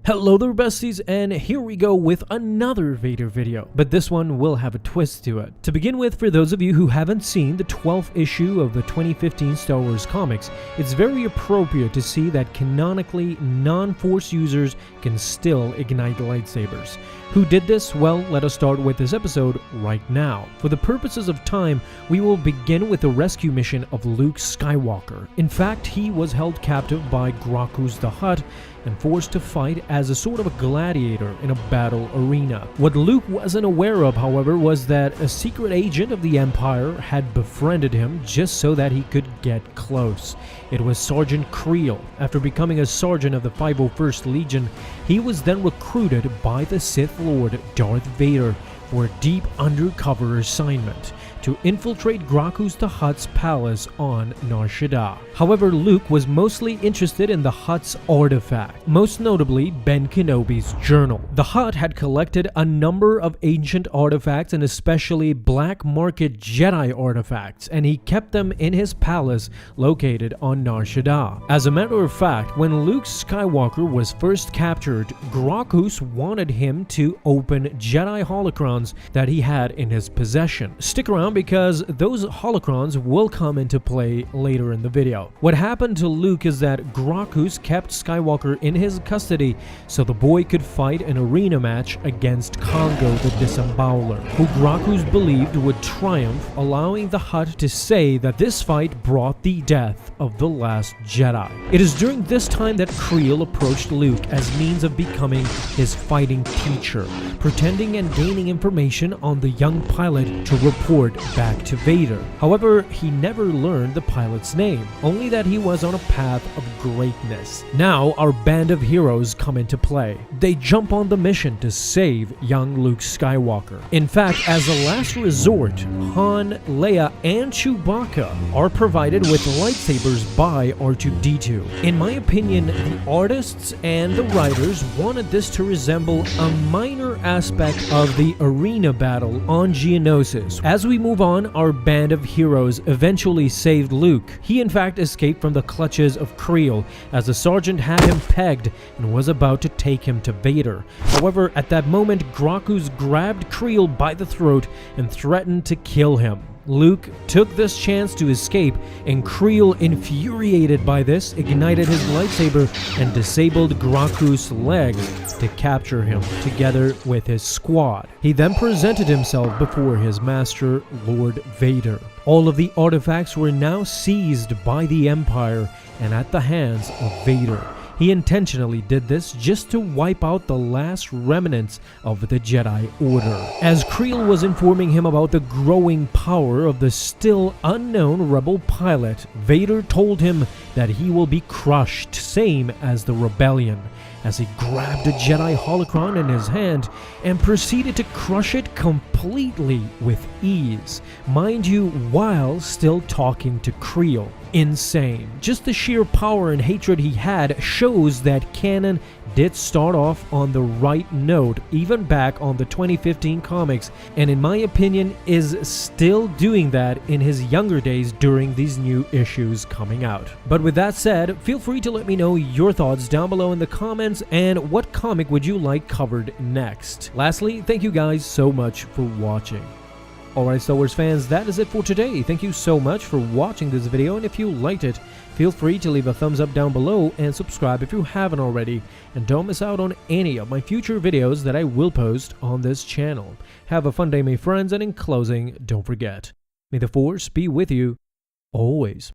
Hello there besties, and here we go with another Vader video, but this one will have a twist to it. To begin with, for those of you who haven't seen the 12th issue of the 2015 Star Wars comics, it's very appropriate to see that canonically non-Force users can still ignite lightsabers. Who did this? Well, let us start with this episode right now. For the purposes of time, we will begin with the rescue mission of Luke Skywalker. In fact, he was held captive by Grakkus the Hutt and forced to fight as a sort of a gladiator in a battle arena. What Luke wasn't aware of, however, was that a secret agent of the Empire had befriended him just so that he could get close. It was Sergeant Creel. After becoming a sergeant of the 501st Legion, he was then recruited by the Sith Lord Darth Vader for a deep undercover assignment to infiltrate Grakkus the Hutt's palace on Nar Shaddaa. However, Luke was mostly interested in the Hutt's artifact, most notably Ben Kenobi's journal. The Hutt had collected a number of ancient artifacts and especially black market Jedi artifacts, and he kept them in his palace located on Nar Shaddaa. As a matter of fact, when Luke Skywalker was first captured, Grakkus wanted him to open Jedi Holocrons that he had in his possession. Stick around because those holocrons will come into play later in the video. What happened to Luke is that Grakkus kept Skywalker in his custody so the boy could fight an arena match against Congo the Disemboweler, who Grakkus believed would triumph, allowing the Hutt to say that this fight brought the death of the last Jedi. It is during this time that Creel approached Luke as means of becoming his fighting teacher, pretending and gaining information on the young pilot to report back to Vader. However, he never learned the pilot's name, only that he was on a path of greatness. Now, our band of heroes come into play. They jump on the mission to save young Luke Skywalker. In fact, as a last resort, Han, Leia, and Chewbacca are provided with lightsabers by R2-D2. In my opinion, the artists and the writers wanted this to resemble a minor aspect of the arena battle on Geonosis. As we move on, our band of heroes eventually saved Luke. He in fact escaped from the clutches of Creel as the sergeant had him pegged and was about to take him to Vader. However, at that moment, Grakkus grabbed Creel by the throat and threatened to kill him. Luke took this chance to escape, and Creel, infuriated by this, ignited his lightsaber and disabled Grakkus' legs to capture him together with his squad. He then presented himself before his master, Lord Vader. All of the artifacts were now seized by the Empire and at the hands of Vader. He intentionally did this just to wipe out the last remnants of the Jedi Order. As Creel was informing him about the growing power of the still unknown rebel pilot, Vader told him that he will be crushed, same as the rebellion, as he grabbed a Jedi Holocron in his hand and proceeded to crush it completely with ease. Mind you, while still talking to Creel. Insane. Just the sheer power and hatred he had shows that canon did start off on the right note even back on the 2015 comics, and in my opinion is still doing that in his younger days during these new issues coming out. But with that said, feel free to let me know your thoughts down below in the comments and what comic would you like covered next. Lastly, thank you guys so much for watching. Alright Star Wars fans, that is it for today. Thank you so much for watching this video, and if you liked it, feel free to leave a thumbs up down below and subscribe if you haven't already, and don't miss out on any of my future videos that I will post on this channel. Have a fun day my friends, and in closing, don't forget, may the Force be with you always.